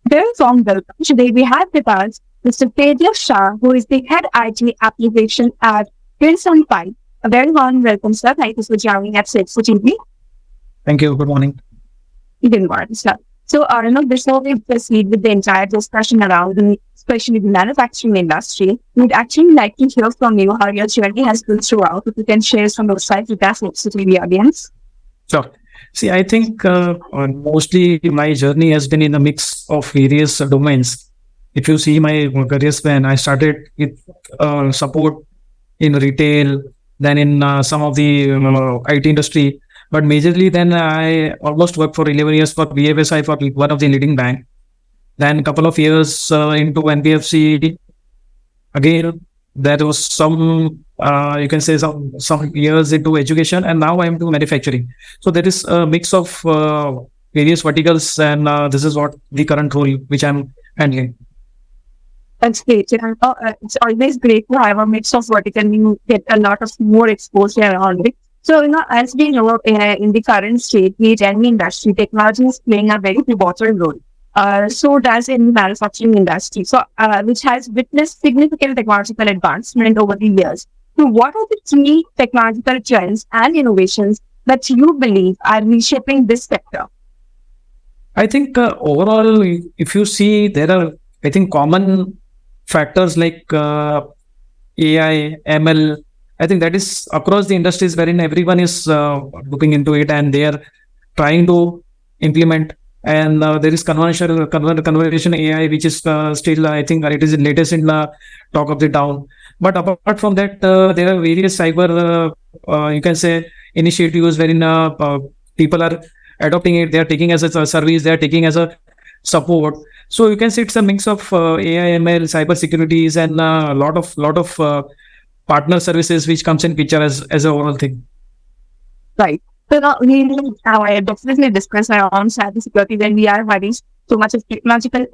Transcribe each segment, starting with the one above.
Very warm welcome. Today we have with us Mr. Tejas Shah, who is the head IT application at Wilson Pipe. A very warm welcome, sir. Thank you for joining at CXOTV. Thank you. Good morning. Good morning, sir. So, before we proceed with the entire discussion around especially the manufacturing industry, we'd actually like to hear from you how your journey has been throughout. If you can share some insights with us, CXOTV audience. Sure. See, I think mostly my journey has been in a mix of various domains. If you see my career span, I started with support in retail, then in some of the IT industry. But majorly, then I almost worked for 11 years for BFSI for one of the leading bank. Then a couple of years into NBFC. Again, there was some, you can say some years into education, and now I'm doing manufacturing. So there is a mix of various verticals, and this is what the current role which I'm handling. That's great. It's always great to have a mix of vertical. You get a lot of more exposure around it. So, as we know, in the current state, the industry, technology is playing a very pivotal role. So does in the manufacturing industry, which has witnessed significant technological advancement over the years. So what are the key technological trends and innovations that you believe are reshaping this sector? I think overall, if you see, there are, I think, common factors like AI, ML. I think that is across the industries wherein everyone is looking into it and they are trying to implement. And there is conversation AI, which is still, I think, it is the latest in the talk of the town. But apart from that, there are various cyber, you can say, initiatives wherein people are adopting it. They are taking as a service. They are taking as a support. So you can see it's a mix of AI, ML, cybersecurities, and a lot of partner services which comes in picture as an overall thing. Right. So now we definitely discuss around cybersecurity when we are having so much of technological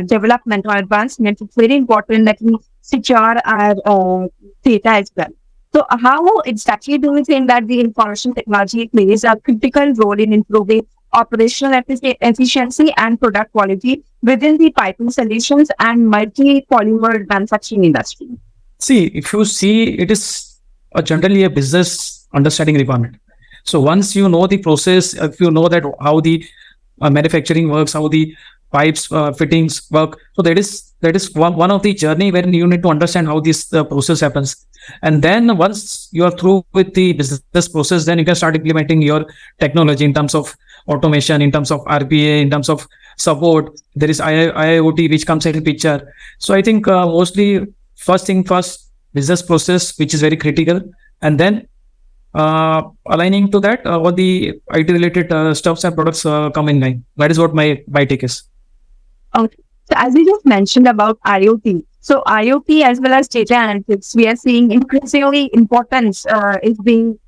development or advancement. It's very important that we secure our data as well. So how exactly do we think that the information technology plays a critical role in improving operational efficiency and product quality within the piping solutions and multi-polymer manufacturing industry? See, if you see, it is generally a business understanding requirement. So once you know the process, if you know that how the manufacturing works, how the pipes fittings work, so that is one of the journey where you need to understand how this process happens. And then once you are through with the business process, then you can start implementing your technology in terms of automation, in terms of RPA, in terms of support. There is IIoT which comes in picture. So I think mostly first thing first, business process, which is very critical, and then aligning to that, all the IT related stuffs and products come in line. That is what my take is. Okay. So as you just mentioned about IoT, so IoT as well as data analytics, we are seeing increasingly importance is being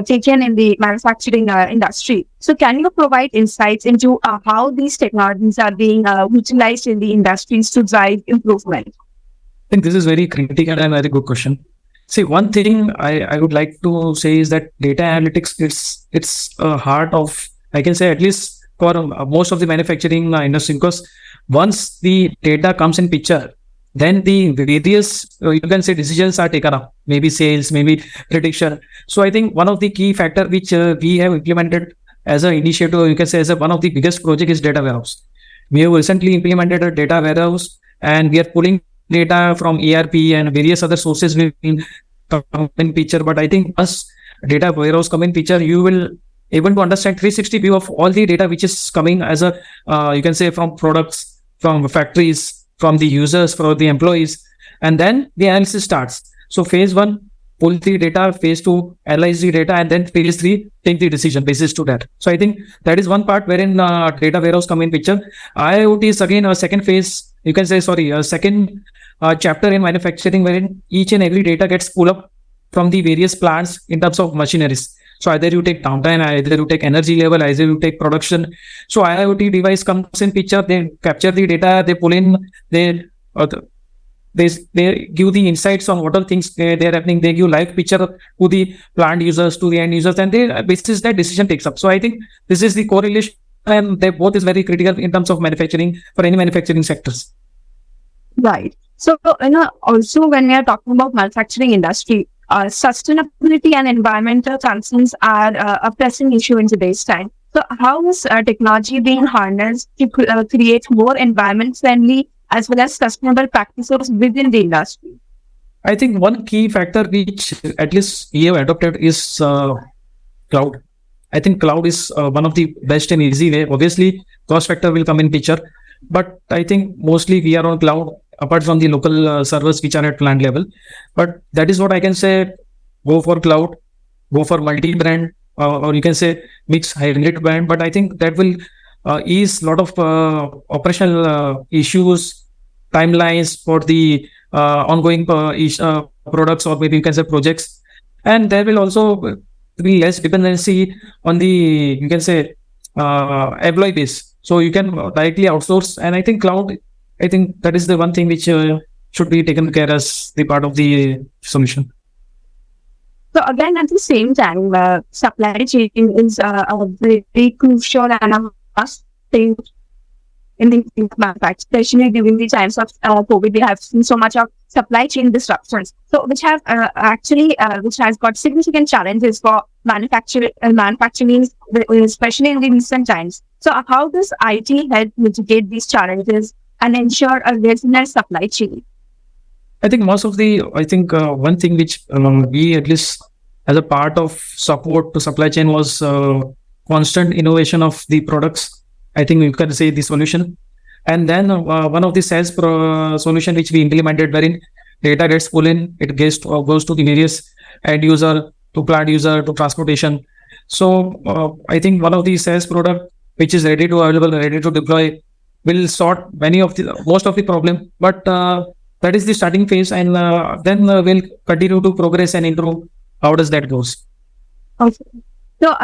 taken in the manufacturing industry. So can you provide insights into how these technologies are being utilized in the industries to drive improvement? I think this is very critical and very good question. See, one thing I would like to say is that data analytics, it's a heart of, I can say, at least for most of the manufacturing industry, because once the data comes in picture, then the various, you can say, decisions are taken up, maybe sales, maybe prediction. So I think one of the key factor which we have implemented as an initiative, you can say, as one of the biggest project is data warehouse. We have recently implemented a data warehouse, and we are pulling data from ERP and various other sources will come in picture. But I think once data warehouse come in picture, you will able to understand 360 view of all the data which is coming as a, you can say, from products, from factories, from the users, from the employees, and then the analysis starts. So phase one, pull the data, phase two, analyze the data, and then phase three, take the decision basis to that. So I think that is one part wherein data warehouse come in picture. IoT is again a second phase, you can say, a second chapter in manufacturing wherein each and every data gets pulled up from the various plants in terms of machineries. So either you take downtime, either you take energy level, either you take production. So IoT device comes in picture, they capture the data, they pull in, they give the insights on what are things they're happening. They give live picture to the plant users, to the end users, and they basis that decision takes up. So I think this is the correlation and they both is very critical in terms of manufacturing for any manufacturing sectors. Right. So, also when we are talking about manufacturing industry, sustainability and environmental concerns are a pressing issue in today's time. So, how is technology being harnessed to create more environment friendly as well as sustainable practices within the industry? I think one key factor which at least we have adopted is cloud. I think cloud is one of the best and easy way. Obviously, cost factor will come in picture, but I think mostly we are on cloud apart from the local servers which are at plant level. But that is what I can say. Go for cloud, go for multi-brand, or you can say mix hybrid brand. But I think that will ease lot of operational issues, timelines for the ongoing products, or maybe you can say projects, and there will also be less dependency on the, you can say, employee base. So you can directly outsource, and I think cloud, I think that is the one thing which should be taken care as the part of the solution. So again, at the same time, supply chain is a very crucial and a must thing in the manufacturing, especially during the times of COVID. We have seen so much of supply chain disruptions, so which have which has got significant challenges for manufacturing, especially in the recent times. So how does IT help mitigate these challenges and ensure a resilient supply chain? I think one thing which we at least as a part of support to supply chain was constant innovation of the products. I think you can say the solution. And then one of the sales solution which we implemented, wherein data gets pulled in, it goes to the various end user, to plant user, to transportation. So I think one of the sales product which is ready to available, ready to deploy, will sort most of the problem. But that is the starting phase, and then we'll continue to progress and improve. How does that goes? Okay. So,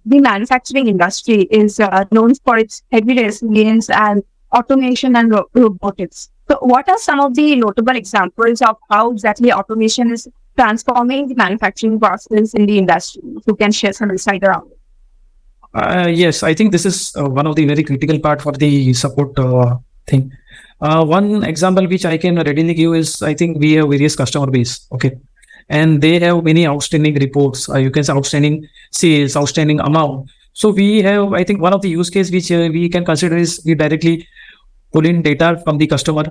the manufacturing industry is known for its heavy resilience and automation and robotics. So, what are some of the notable examples of how exactly automation is transforming the manufacturing process in the industry? If you can share some insight around it. Yes, I think this is one of the very critical part for the support thing. One example which I can readily give is, I think we have various customer base, okay, and they have many outstanding reports. You can say outstanding sales, outstanding amount. So we have, I think one of the use case which we can consider is we directly pull in data from the customer,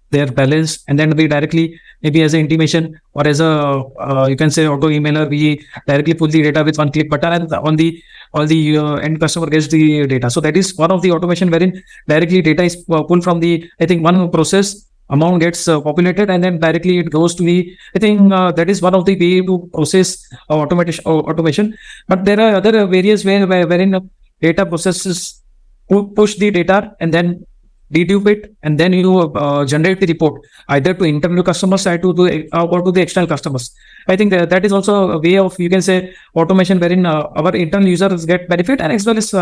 their balance, and then we directly, maybe as an intimation or as a you can say auto emailer, we directly pull the data with one click button, and on the all the end customer gets the data. So that is one of the automation wherein directly data is pulled from the, I think, one process, amount gets populated, and then directly it goes to the, I think that is one of the way to process automation. But there are other various wherein data processes push the data and then dedupe it, and then you generate the report either to internal customer side or to the external customers. I think that is also a way of, you can say, automation wherein our internal users get benefit, and as well as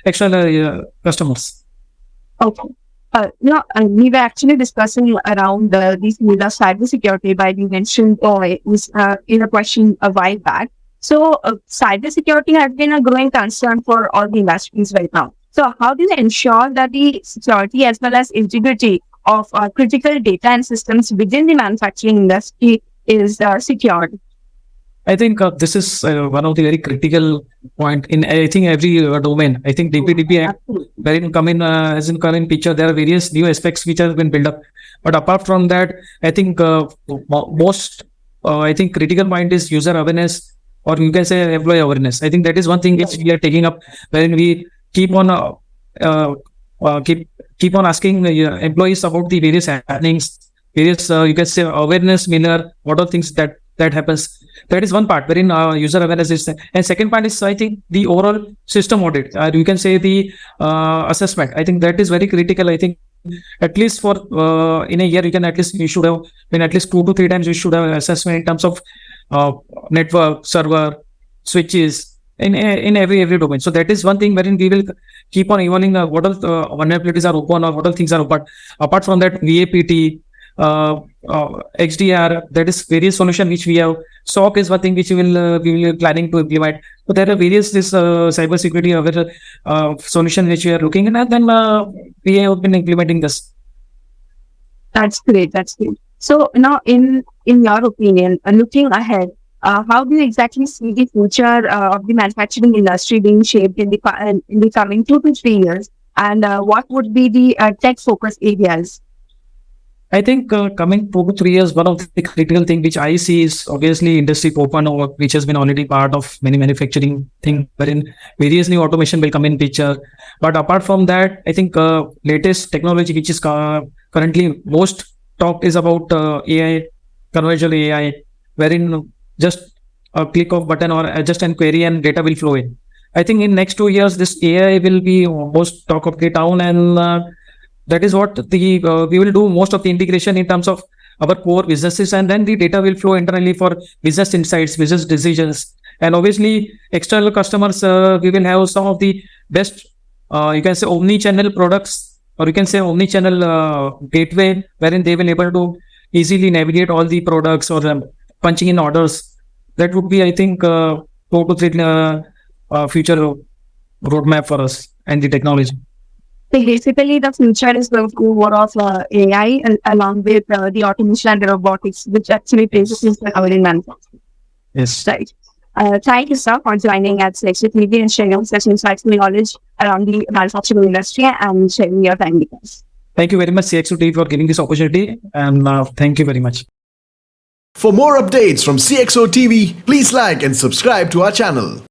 external customers. Okay. We were actually discussing around these field of cybersecurity, by you mentioned in a question a while back. So, cybersecurity has been a growing concern for all the industries right now. So, how do you ensure that the security as well as integrity of critical data and systems within the manufacturing industry is secured? I think this is one of the very critical point in, I think, every domain. I think DPDP Act, wherein come in as in current picture, there are various new aspects which have been built up. But apart from that, I think most I think critical point is user awareness, or you can say employee awareness. I think that is one thing which we are taking up, wherein we keep on keep on asking employees about the various happenings, various you can say awareness miller, what are things that happens. That is one part wherein user awareness is, and second part is, I think, the overall system audit. You can say the assessment. I think that is very critical. I think at least for in a year, you should have, when at least 2 to 3 times you should have assessment in terms of network, server, switches, in every domain. So that is one thing wherein we will keep on evolving what all vulnerabilities are open, or what all things are open. Apart from that, VAPT, XDR. That is various solution which we have. SOC is one thing which we will planning to implement. So there are various this cyber security other solution which we are looking at, and then we have been implementing this. That's great. That's great. So now, in your opinion, looking ahead, how do you exactly see the future of the manufacturing industry being shaped in the coming 2 to 3 years? And what would be the tech focus areas? I think coming 2 to 3 years, one of the critical thing which I see is obviously industry 4.0, which has been already part of many manufacturing thing, wherein various new automation will come in picture. But apart from that, I think latest technology which is currently most talked is about AI, conversational AI, wherein just a click of button or just an query and data will flow in. I think in next 2 years, this AI will be almost talk of the town, and that is what the we will do most of the integration in terms of our core businesses, and then the data will flow internally for business insights, business decisions, and obviously external customers. We will have some of the best, you can say, omni-channel products, or you can say omni-channel gateway, wherein they will able to easily navigate all the products or punching in orders. That would be, I think, 2 to 3 future roadmap for us and the technology. So basically, the future is going to be more of AI along with the automation and the robotics, which actually places Yes. in our in manufacturing. Yes. Right. Thank you, sir, for joining at CXOTV and sharing such insightful knowledge around the manufacturing industry and sharing your time with us. Thank you very much, CXOT, for giving this opportunity, and thank you very much. For more updates from CXO TV, please like and subscribe to our channel.